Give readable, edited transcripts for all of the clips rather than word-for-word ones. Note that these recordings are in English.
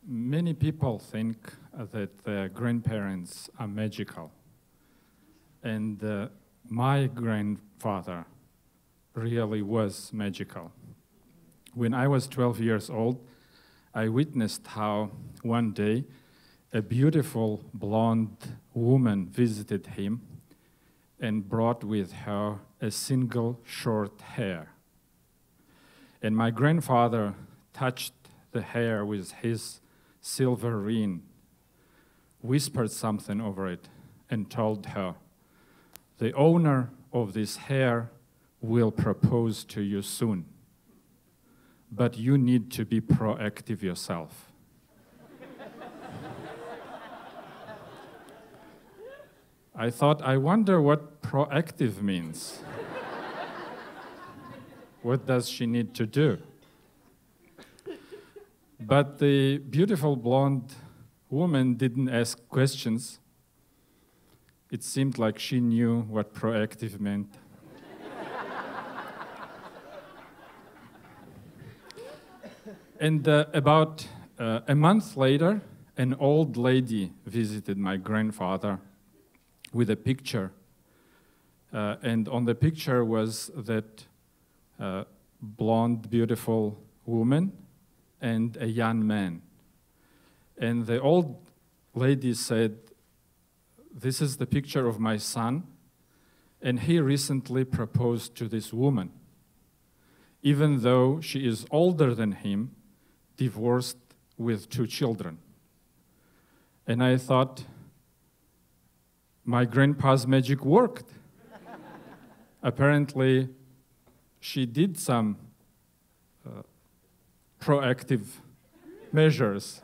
Many people think that their grandparents are magical. And my grandfather really was magical. When I was 12 years old, I witnessed how one day a beautiful blonde woman visited him and brought with her a single short hair. And my grandfather touched the hair with his silver ring, whispered something over it, and told her, "The owner of this hair will propose to you soon, but you need to be proactive yourself." I thought, I wonder what proactive means. What does she need to do? But the beautiful blonde woman didn't ask questions. It seemed like she knew what proactive meant. And about a month later, an old lady visited my grandfather with a picture. And on the picture was that blonde, beautiful woman and a young man. And the old lady said, "This is the picture of my son, and he recently proposed to this woman, even though she is older than him, divorced with 2 children." And I thought, my grandpa's magic worked. Apparently, she did some proactive measures.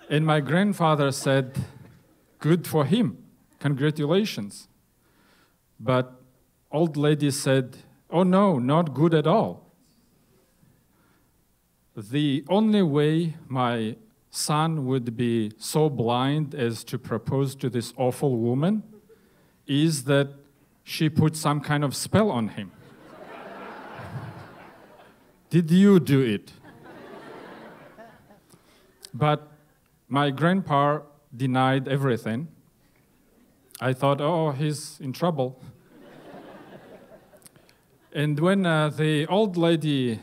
And my grandfather said, "Good for him, congratulations." But old lady said, "Oh no, not good at all. The only way my son would be so blind as to propose to this awful woman is that she put some kind of spell on him. Did you do it?" But my grandpa denied everything. I thought, oh, he's in trouble. And when the old lady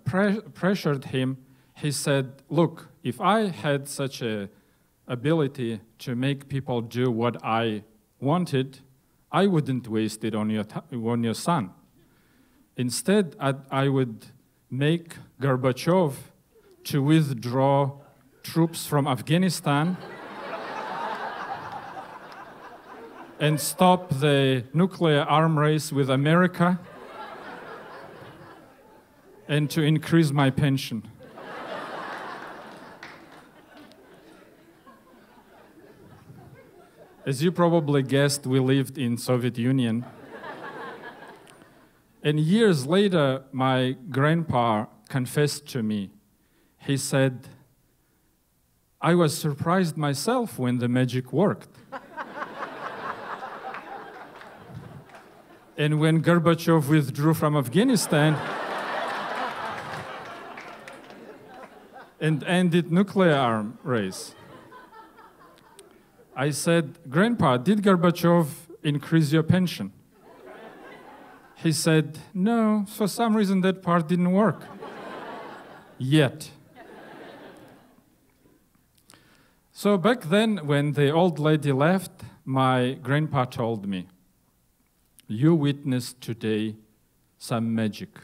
pressured him, he said, "Look, if I had such an ability to make people do what I wanted, I wouldn't waste it on your son. Instead, I would make Gorbachev to withdraw troops from Afghanistan and stop the nuclear arm race with America and to increase my pension." As you probably guessed, we lived in Soviet Union. And years later, my grandpa confessed to me. He said, "I was surprised myself when the magic worked." And when Gorbachev withdrew from Afghanistan and ended nuclear arm race, I said, "Grandpa, did Gorbachev increase your pension?" He said, "No, for some reason that part didn't work. Yet." So back then, when the old lady left, my grandpa told me, "You witnessed today some magic,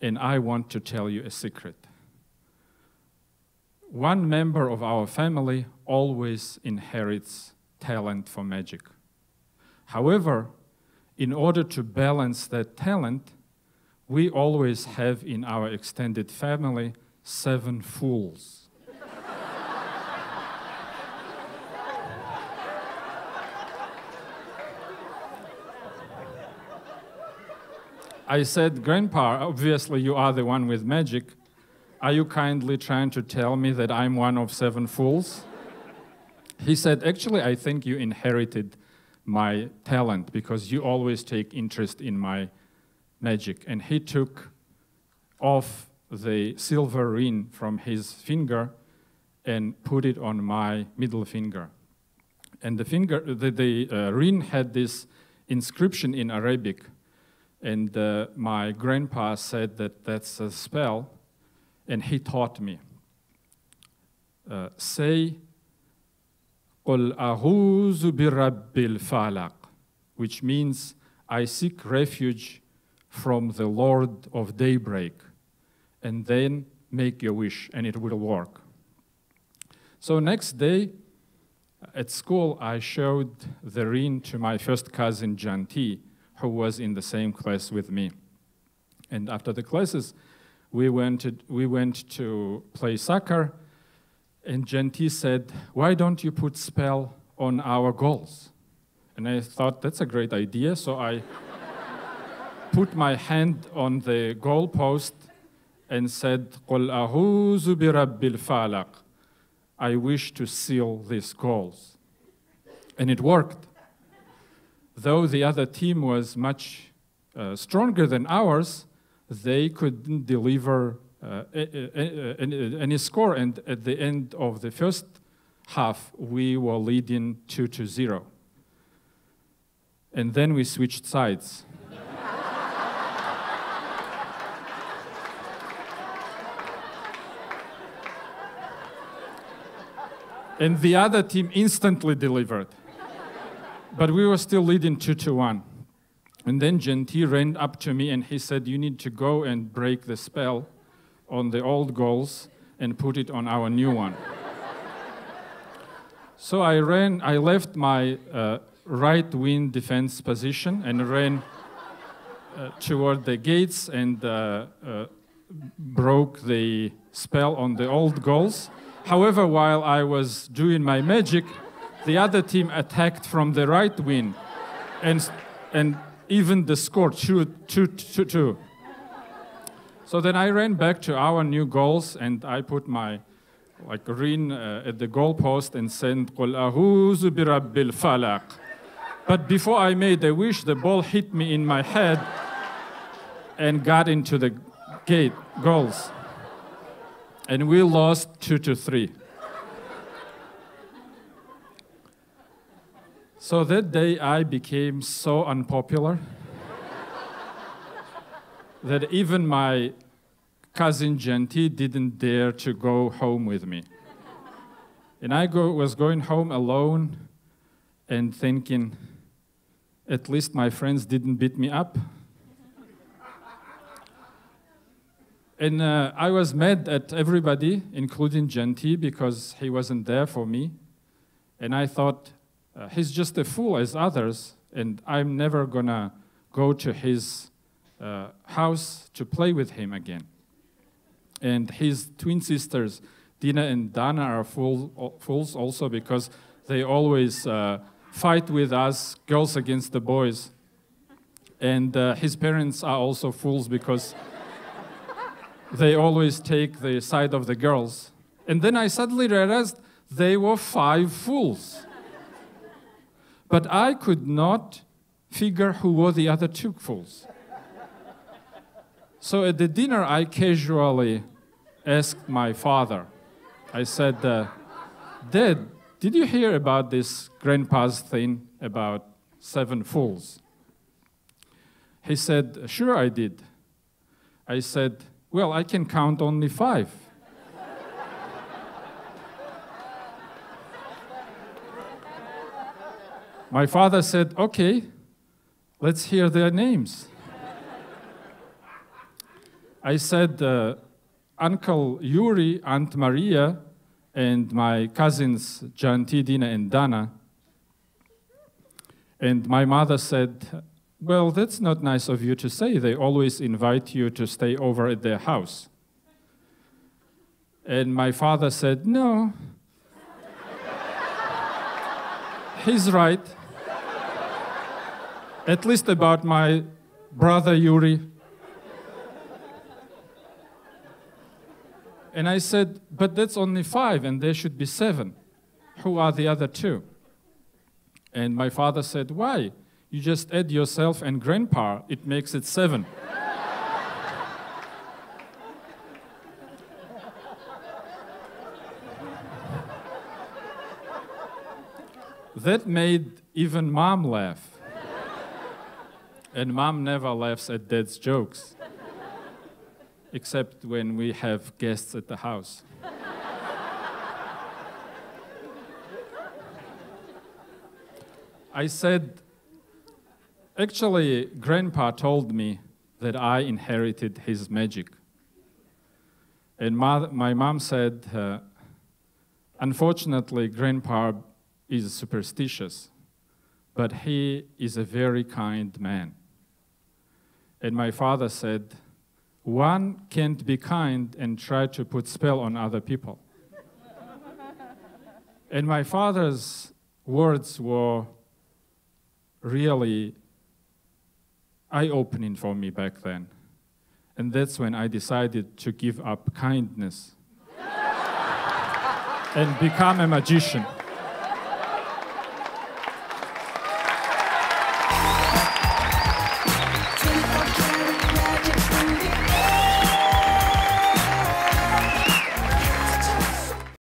and I want to tell you a secret. One member of our family always inherits talent for magic. However, in order to balance that talent, we always have in our extended family 7 fools. I said, "Grandpa, obviously you are the one with magic. Are you kindly trying to tell me that I'm one of 7 fools?" He said, "Actually, I think you inherited my talent because you always take interest in my magic." And he took off the silver ring from his finger and put it on my middle finger. And the ring had this inscription in Arabic. And my grandpa said that that's a spell, and he taught me. Say, قُلْ أَعُوذُ بِرَبِّ الْفَلَقِ, which means, I seek refuge from the Lord of daybreak, and then make your wish, and it will work. So next day, at school, I showed the ring to my first cousin, Janti, who was in the same class with me. And after the classes, we went to play soccer, and Janti said, why don't you put spell on our goals? And I thought, that's a great idea, so I put my hand on the goal post and said, قُلْ أَعُوذُ بِرَبِّ الْفَلَقِ, I wish to seal these goals. And it worked. Though the other team was much stronger than ours, they couldn't deliver any score. And at the end of the first half, we were leading 2-0. And then we switched sides. And the other team instantly delivered. But we were still leading 2-1. And then Janti ran up to me and he said, you need to go and break the spell on the old goals and put it on our new one. So I left my right wing defense position and ran toward the gates and broke the spell on the old goals. However, while I was doing my magic, the other team attacked from the right wing, and even the score 2-2. So then I ran back to our new goals, and I put my ring at the goal post and said, قُلْ أَعُوذُ بِرَبِّ الْفَلَقِ. But before I made a wish, the ball hit me in my head and got into the goals. And we lost 2-3. So that day I became so unpopular that even my cousin Janti didn't dare to go home with me. And I was going home alone and thinking, at least my friends didn't beat me up. And I was mad at everybody, including Janti, because he wasn't there for me. And I thought, he's just a fool as others, and I'm never gonna go to his house to play with him again. And his twin sisters, Dina and Dana, are fools also because they always fight with us, girls against the boys. And his parents are also fools because they always take the side of the girls. And then I suddenly realized they were 5 fools. But I could not figure who were the other 2 fools. So at the dinner, I casually asked my father. I said, Dad, did you hear about this grandpa's thing about 7 fools? He said, sure I did. I said, well, I can count only 5. My father said, okay, let's hear their names. I said, Uncle Yuri, Aunt Maria, and my cousins, Janti, Dina, and Dana. And my mother said, well, that's not nice of you to say. They always invite you to stay over at their house. And my father said, no, he's right. At least about my brother Yuri. And I said, but that's only 5, and there should be 7. Who are the other 2? And my father said, why? You just add yourself and grandpa, it makes it 7. That made even Mom laugh. And Mom never laughs at Dad's jokes, except when we have guests at the house. I said, actually, Grandpa told me that I inherited his magic. And my mom said, unfortunately, Grandpa is superstitious, but he is a very kind man. And my father said, one can't be kind and try to put spell on other people. And my father's words were really eye-opening for me back then. And that's when I decided to give up kindness and become a magician.